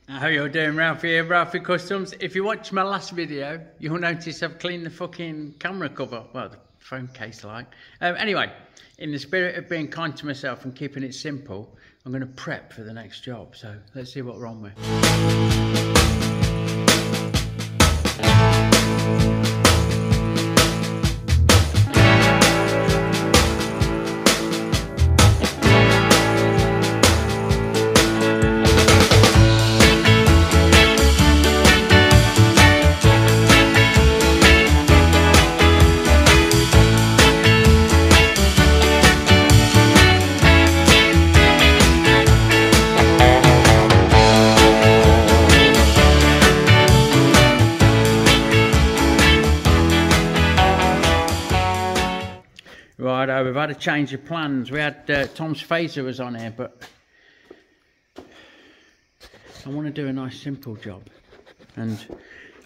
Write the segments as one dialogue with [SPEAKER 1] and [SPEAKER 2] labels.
[SPEAKER 1] How you doing, Ralfy here, Ralfy Customs. If you watched my last video, you'll notice I've cleaned the fucking camera cover, well, the phone case like. Anyway, in the spirit of being kind to myself and keeping it simple, I'm going to prep for the next job. So let's see what we're on with. Right, we've had a change of plans. We had Tom's phaser was on here, but I want to do a nice simple job. And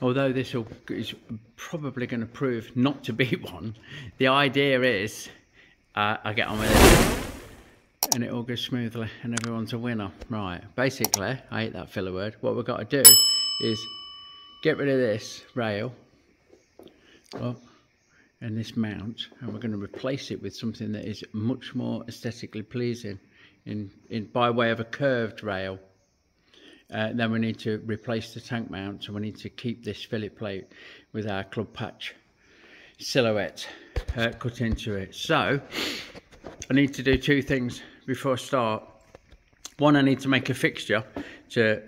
[SPEAKER 1] although this is probably going to prove not to be one, the idea is I get on with it and it all goes smoothly and everyone's a winner. Right, basically, I hate that filler word. What we've got to do is get rid of this rail. Well, and this mount, and we're going to replace it with something that is much more aesthetically pleasing by way of a curved rail. Then we need to replace the tank mount, so we need to keep this fillet plate with our club patch silhouette cut into it. So I need to do two things before I start. One, I need to make a fixture to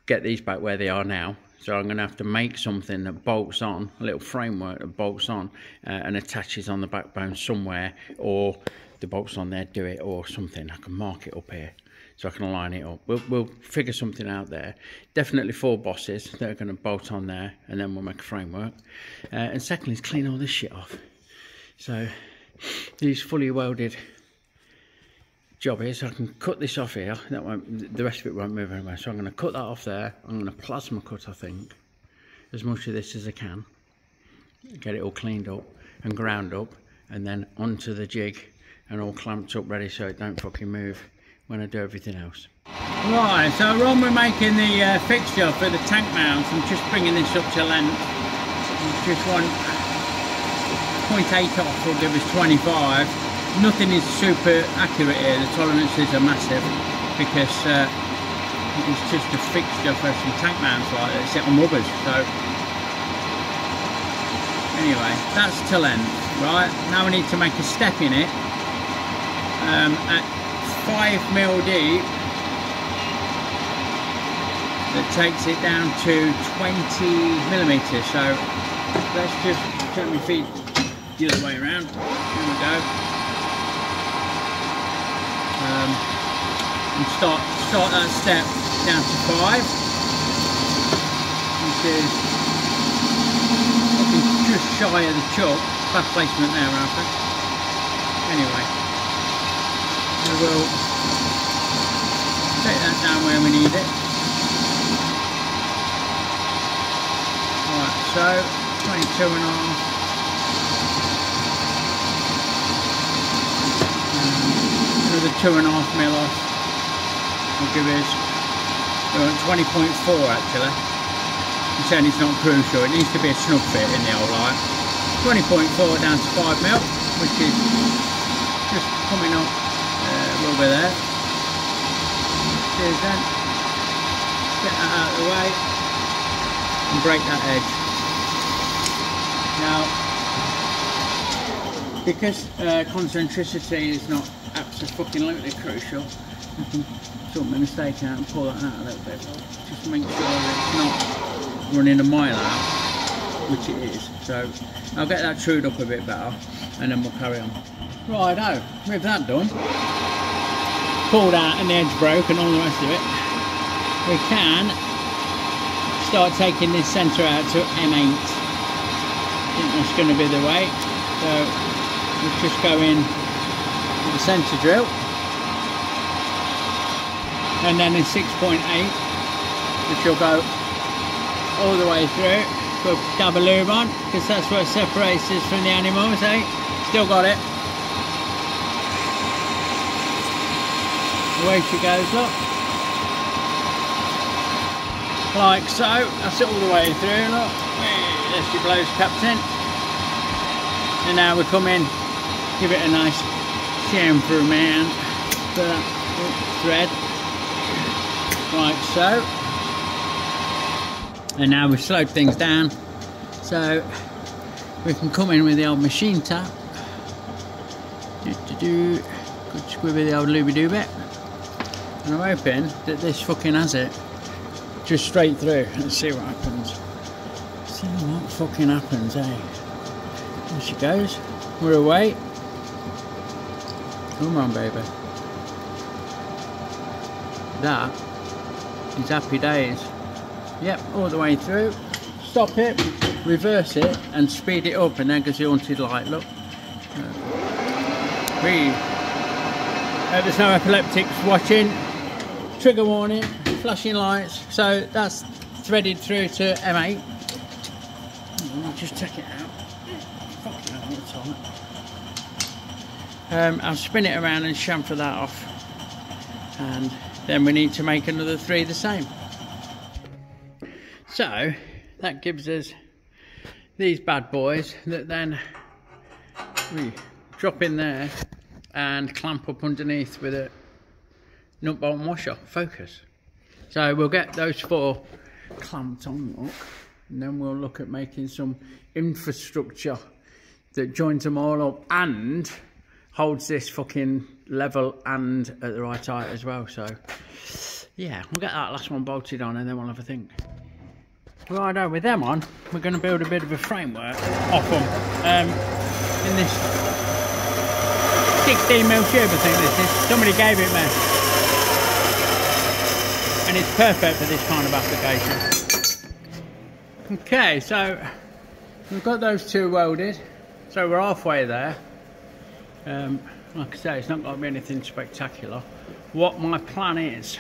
[SPEAKER 1] get these back where they are now. So I'm going to have to make something that bolts on, a little framework that bolts on and attaches on the backbone somewhere, or the bolts on there do it, or something. I can mark it up here so I can line it up. We'll figure something out there. Definitely 4 bosses that are going to bolt on there, and then we'll make a framework. And secondly is clean all this shit off. So these fully welded job is I can cut this off here. That won't, the rest of it won't move anywhere. So I'm going to cut that off there. I'm going to plasma cut, I think, as much of this as I can. Get it all cleaned up and ground up, and then onto the jig and all clamped up ready so it don't fucking move when I do everything else. Right, so we're on with making the fixture for the tank mounts. I'm just bringing this up to length. Just one 0.8 off will give us 25. Nothing is super accurate here, the tolerances are massive because it's just a fixture for some tank mounts like that sit on rubbers. So anyway, that's to length. Right, now we need to make a step in it at 5mm deep that takes it down to 20mm. So let's just turn my feet the other way around. Here we go. And start that step down to 5, which is just shy of the chuck. Bad placement there, Ralph. Anyway, we will take that down where we need it. Right, so 22.5. The 2.5mm off will give us 20.4 actually. I'm saying it's not crucial, it needs to be a snug fit in the old light. 20.4 down to 5mm, which is just coming up a little bit there. Cheers then. Get that out of the way and break that edge. Now, because concentricity is not absolutely crucial, I can sort my mistake out and pull that out a little bit. Just make sure it's not running a mile out, which it is. So I'll get that trued up a bit better and then we'll carry on. Righto, with that done, pulled out and the edge broke and all the rest of it, we can start taking this centre out to M8. I think that's going to be the way. So we'll just go in the centre drill and then a 6.8, which will go all the way through. Put a dab of lube on because that's what separates us from the animals, eh? Still got it. Away she goes, look. like so. That's it all the way through, look. There's your blows captain. And now we come in, give it a nice chamfer man for that thread, like so. And now we've slowed things down, so we can come in with the old machine tap. Good squib with the old looby-doo bit. And I'm hoping that this fucking has it just straight through. Let's see what happens. See what fucking happens, eh? There she goes. We're away. Come on, baby. That is happy days. Yep, all the way through. Stop it, reverse it, and speed it up, and then goes the haunted light. Look. There's no epileptics watching. Trigger warning, flashing lights. So that's threaded through to M8. I'll just check it out. Fucking hell, it's on. I'll spin it around and chamfer that off, and then we need to make another 3 the same. So that gives us these bad boys that then we drop in there and clamp up underneath with a nut bolt and washer focus. So we'll get those 4 clamped on, look, and then we'll look at making some infrastructure that joins them all up and holds this fucking level and at the right height as well. So yeah, we'll get that last one bolted on and then we'll have a think. Righto, with them on, we're going to build a bit of a framework off them in this 16mm tube, I think this is. Somebody gave it me, and it's perfect for this kind of application. Okay, so we've got those 2 welded, so we're halfway there. Like I say, it's not got to be anything spectacular. What my plan is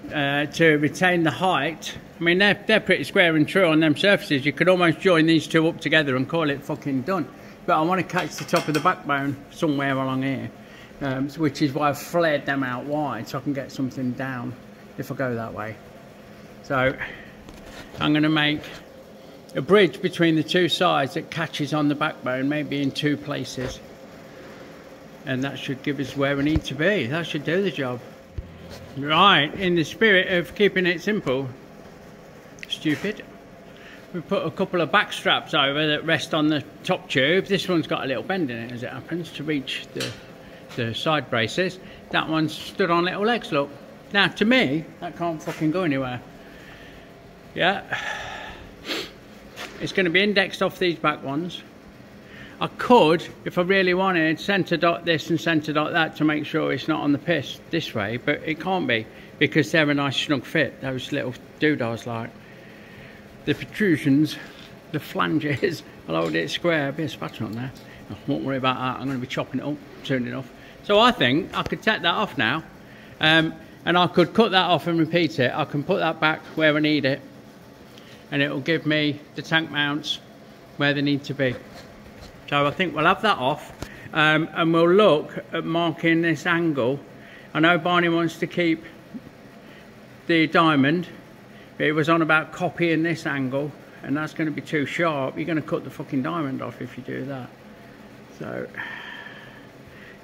[SPEAKER 1] to retain the height. I mean, they're pretty square and true on them surfaces. You could almost join these 2 up together and call it fucking done. But I want to catch the top of the backbone somewhere along here, which is why I've flared them out wide, so I can get something down if I go that way. So I'm going to make a bridge between the 2 sides that catches on the backbone, maybe in 2 places. And that should give us where we need to be. That should do the job. Right, in the spirit of keeping it simple, stupid, we put a couple of back straps over that rest on the top tube. This one's got a little bend in it as it happens to reach the side braces. That one's stood on little legs, look. Now to me, that can't fucking go anywhere. Yeah. It's going to be indexed off these back ones. I could, if I really wanted, centre dot this and centre dot that to make sure it's not on the piss this way, but it can't be because they're a nice snug fit, those little doodahs like. The protrusions, the flanges, I'll hold it square, a bit of spatter on there. I won't worry about that, I'm going to be chopping it up soon enough. So I think I could take that off now, and I could cut that off and repeat it. I can put that back where I need it, and it will give me the tank mounts where they need to be. So I think we'll have that off, and we'll look at marking this angle. I know Barney wants to keep the diamond, but it was on about copying this angle, and that's going to be too sharp. You're going to cut the fucking diamond off if you do that. So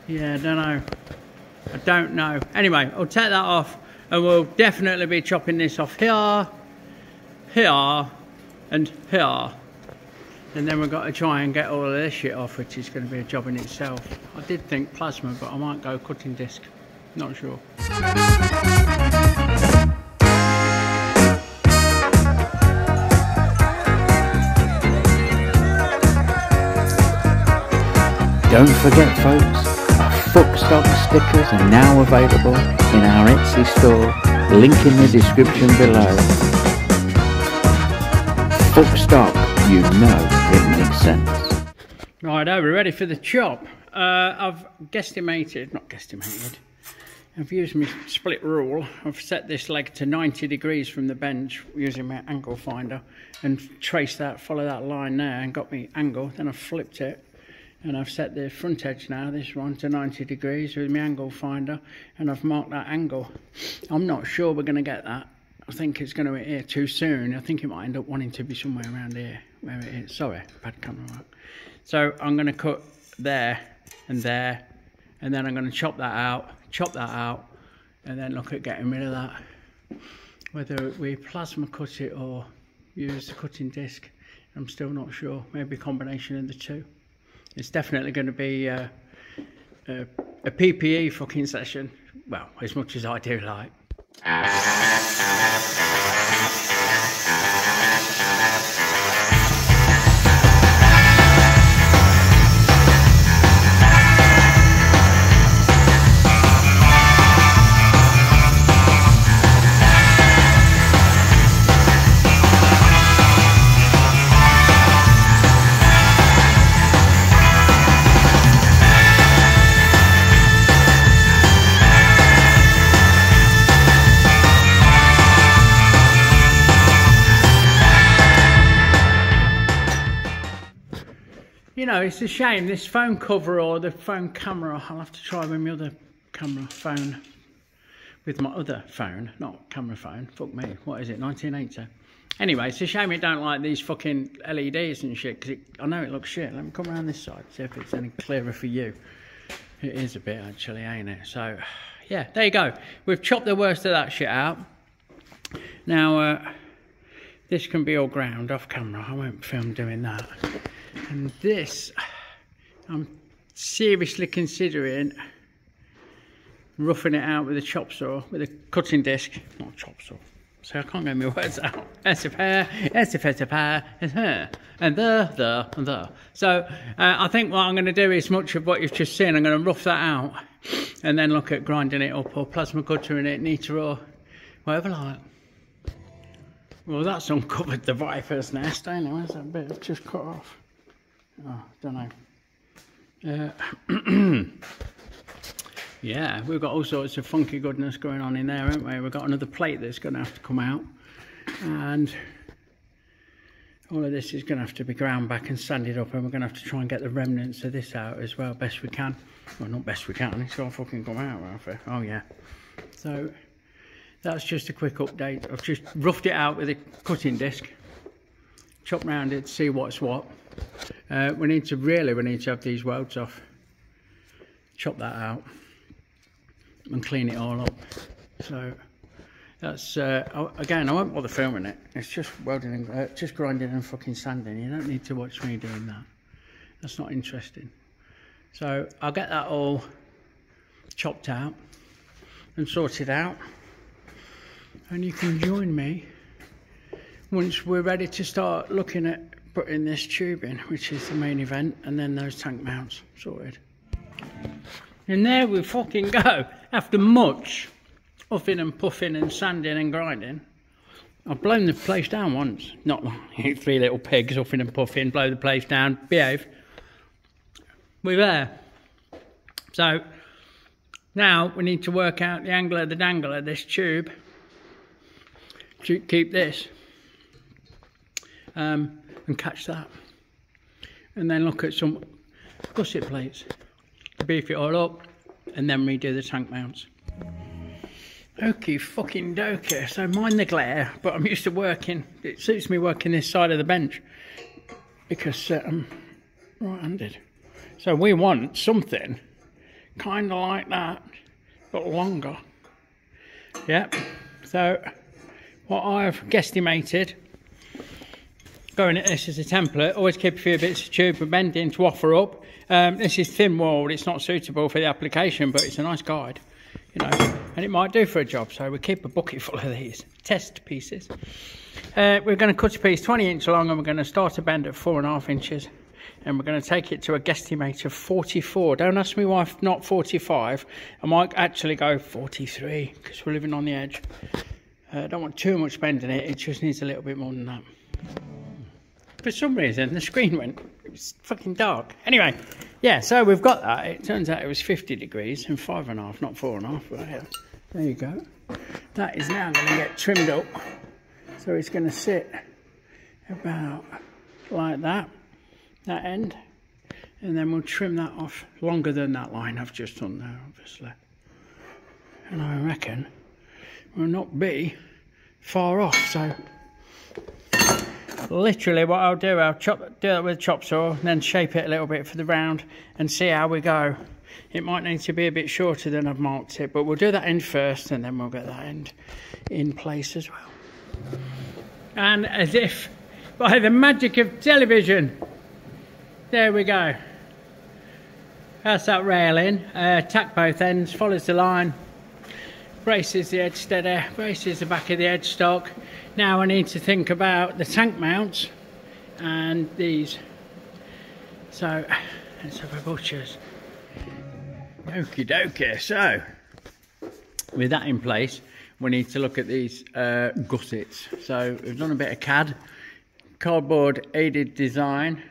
[SPEAKER 1] yeah, I don't know. Anyway, I'll take that off, and we'll definitely be chopping this off here, here, and here. And then we've got to try and get all of this shit off, which is going to be a job in itself. I did think plasma, but I might go cutting disc. Not sure.
[SPEAKER 2] Don't forget, folks, our Fuckstock stickers are now available in our Etsy store. Link in the description below. Fuckstock, you know it makes sense.
[SPEAKER 1] Right, we're ready for the chop. I've I've used my split rule. I've set this leg to 90 degrees from the bench using my angle finder and traced that, follow that line there and got me angle. Then I've flipped it and I've set the front edge now, this one, to 90 degrees with my angle finder, and I've marked that angle. I'm not sure we're going to get that. I think it's going to hit here too soon. I think it might end up wanting to be somewhere around here where it is. Sorry, bad camera work. So I'm going to cut there, and then I'm going to chop that out, and then look at getting rid of that. Whether we plasma cut it or use the cutting disc, I'm still not sure. Maybe a combination of the two. It's definitely going to be a PPE fucking session. Well, as much as I do like. You know, it's a shame, this phone cover or the phone camera, I'll have to try with my other camera phone, with my other phone, not camera phone, fuck me, what is it, 1980? Anyway, it's a shame it don't like these fucking LEDs and shit, because I know it looks shit. Let me come around this side, see if it's any clearer for you. It is a bit actually, ain't it? So, yeah, there you go. We've chopped the worst of that shit out. Now, this can be all ground off camera, I won't film doing that. And this, I'm seriously considering roughing it out with a chop saw, with a cutting disc, not a chop saw. So I can't get my words out. And the. So I think what I'm going to do is much of what you've just seen. I'm going to rough that out, and then look at grinding it up or plasma cuttering it, neater or whatever like. Well, that's uncovered the viper's nest. I know, where's that bit I've just cut off? Oh, don't know. Yeah, we've got all sorts of funky goodness going on in there, haven't we? We've got another plate that's going to have to come out, and all of this is going to have to be ground back and sanded up, and we're going to have to try and get the remnants of this out as well, best we can. Well, not best we can, it's all fucking come out, Ralfy. Oh yeah. So that's just a quick update. I've just roughed it out with a cutting disc, chopped round it to see what's what. We need to have these welds off, chop that out and clean it all up. So that's again, I won't bother filming it. It's just welding and just grinding and fucking sanding. You don't need to watch me doing that. That's not interesting. So I'll get that all chopped out and sorted out, and you can join me once we're ready to start looking at putting this tube in, which is the main event, and then those tank mounts sorted. And there we fucking go. After much huffing and puffing and sanding and grinding, I've blown the place down once. Not like three little pigs huffing and puffing, blow the place down, behave. We're there. So now we need to work out the angle of the dangle of this tube to keep this. And catch that, and then look at some gusset plates to beef it all up, and then redo the tank mounts. Okie fucking dokie. So mind the glare, but I'm used to working, it suits me working this side of the bench because I'm right-handed. So we want something kind of like that, but longer. Yep. So what I've guesstimated, going at this as a template, always keep a few bits of tube and bending to offer up. This is thin walled, it's not suitable for the application, but it's a nice guide, you know, and it might do for a job. So we keep a bucket full of these test pieces. We're going to cut a piece 20 inch long, and we're going to start a bend at 4.5 inches, and we're going to take it to a guesstimate of 44. Don't ask me why not 45. I might actually go 43 because we're living on the edge. Don't want too much bend in it, it just needs a little bit more than that. For some reason the screen went, it was fucking dark. Anyway, yeah, so we've got that. It turns out it was 50 degrees and 5.5, not 4.5. But yeah, there you go. That is now going to get trimmed up, so it's going to sit about like that end, and then we'll trim that off longer than that line I've just done there, obviously. And I reckon will not be far off. So literally what I'll do, I'll do it with a chop saw and then shape it a little bit for the round and see how we go. It might need to be a bit shorter than I've marked it, but we'll do that end first and then we'll get that end in place as well. And as if by the magic of television, there we go. That's that railing. Tack both ends, follows the line, braces the edge steady, braces the back of the edge stock. Now I need to think about the tank mounts and these. So let's have a butcher's. Okie dokie. So with that in place, we need to look at these gussets. So we've done a bit of CAD, cardboard aided design,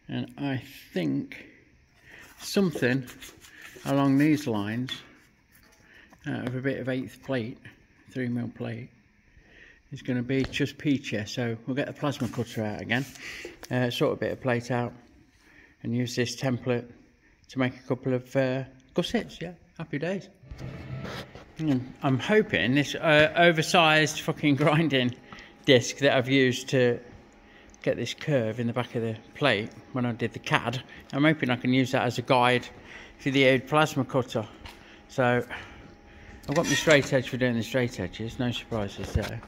[SPEAKER 1] and I think something along these lines out of a bit of 1/8 plate, 3mm plate, is going to be just peachy. So we'll get the plasma cutter out again, sort a bit of plate out, and use this template to make a couple of gussets. Yeah, happy days. I'm hoping this oversized fucking grinding disc that I've used to get this curve in the back of the plate when I did the CAD, I'm hoping I can use that as a guide for the plasma cutter. So I've got my straight edge for doing the straight edges, no surprises there.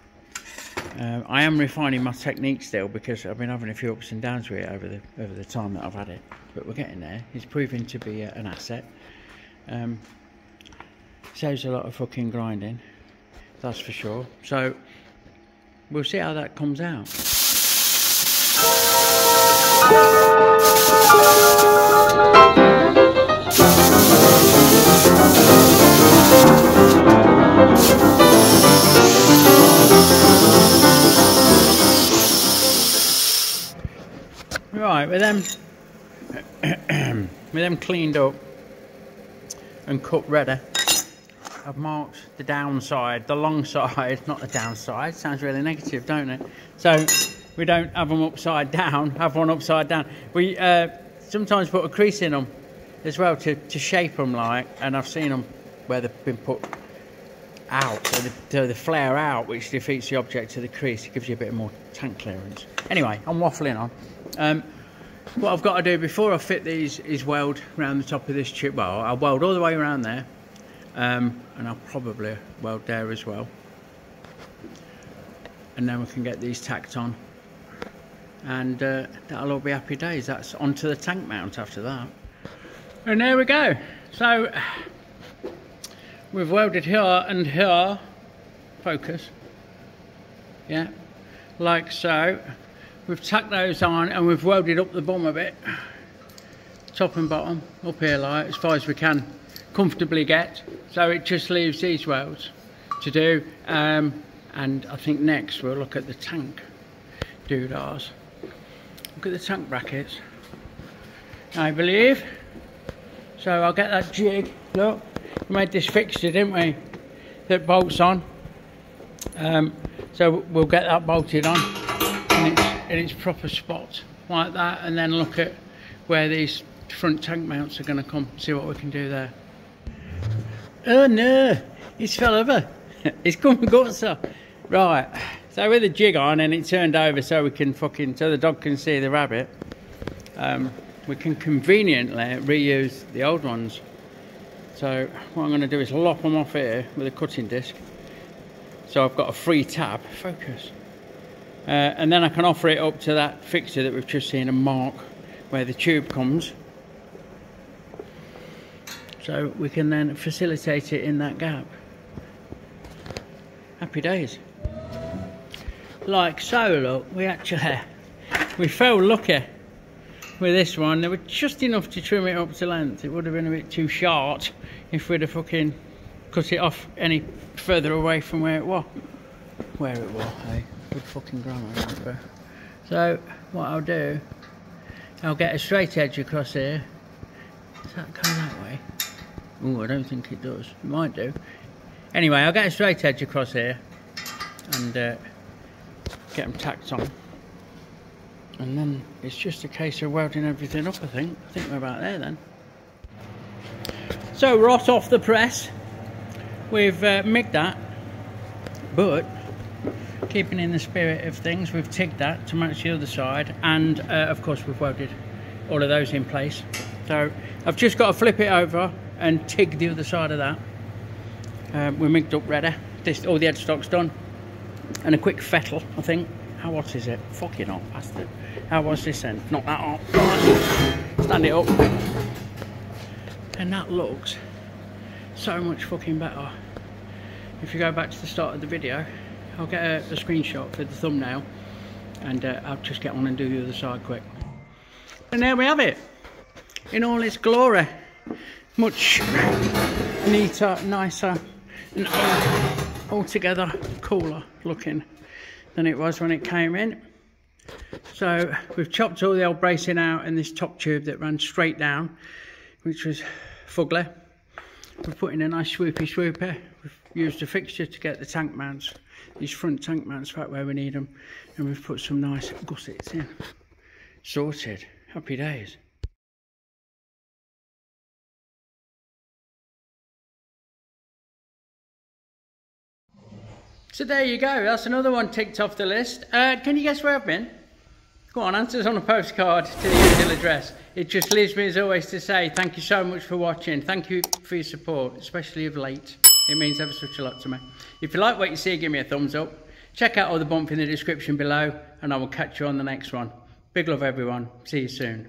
[SPEAKER 1] I am refining my technique still because I've been having a few ups and downs with it over the time that I've had it, but we're getting there. It's proving to be an asset. Saves a lot of fucking grinding, that's for sure. So we'll see how that comes out. Right, with them cleaned up and cut ready, I've marked the downside, the long side, not the downside. Sounds really negative, don't it? So we don't have them upside down, have one upside down. We sometimes put a crease in them as well to shape them, like, and I've seen them where they've been put out, so they flare out, which defeats the object of the crease. It gives you a bit more tank clearance. Anyway, I'm waffling on. What I've got to do before I fit these is weld around the top of this tube. Well, I'll weld all the way around there, and I'll probably weld there as well, and then we can get these tacked on, and that'll all be happy days. That's onto the tank mount after that, and there we go. So we've welded here and here, focus, yeah, like so. We've tacked those on and we've welded up the bum a bit, top and bottom, up here, like as far as we can comfortably get. So it just leaves these welds to do, and I think next we'll look at the tank doodahs. Look at the tank brackets, I believe. So I'll get that jig. Look, we made this fixture, didn't we, that bolts on. So we'll get that bolted on in its proper spot like that, and then look at where these front tank mounts are going to come, see what we can do there. Oh no, it's fell over. It's come guts up. Right, so with the jig on and it turned over so we can so the dog can see the rabbit, we can conveniently reuse the old ones. So what I'm going to do is lop them off here with a cutting disc, so I've got a free tab, focus. And then I can offer it up to that fixture that we've just seen and mark where the tube comes, so we can then facilitate it in that gap. Happy days. Like so. Look, we fell lucky with this one. They were just enough to trim it up to length. It would have been a bit too short if we'd have fucking cut it off any further away from where it was. Hey? Good fucking grammar. So what I'll do, I'll get a straight edge across here. Does that go that way? Oh, I don't think it does. It might do. Anyway, I'll get a straight edge across here and get them tacked on, and then it's just a case of welding everything up. I think we're about there then. So right off the press, we've migged that But keeping in the spirit of things, we've tigged that to match the other side, and of course we've welded all of those in place. So I've just got to flip it over and TIG the other side of that. We're migged up ready. All the headstock's done, and a quick fettle, I think. How hot is it? Fucking hot, bastard. How was this end? Not that hot. Stand it up. And that looks so much fucking better. If you go back to the start of the video, I'll get a screenshot for the thumbnail, and I'll just get on and do the other side quick. And there we have it, in all its glory. Much neater, nicer, and altogether cooler looking than it was when it came in. So we've chopped all the old bracing out and this top tube that ran straight down, which was fugly. We've put in a nice swoopy swooper. We've used a fixture to get the tank mounts, these front tank mounts back where we need them, and we've put some nice gussets in. Sorted. Happy days. So there you go, that's another one ticked off the list. Can you guess where I've been? Go on, answers on a postcard to the usual address. It just leaves me as always to say thank you so much for watching. Thank you for your support, especially of late. It means ever such a lot to me. If you like what you see, give me a thumbs up. Check out all the bump in the description below, and I will catch you on the next one. Big love everyone, see you soon.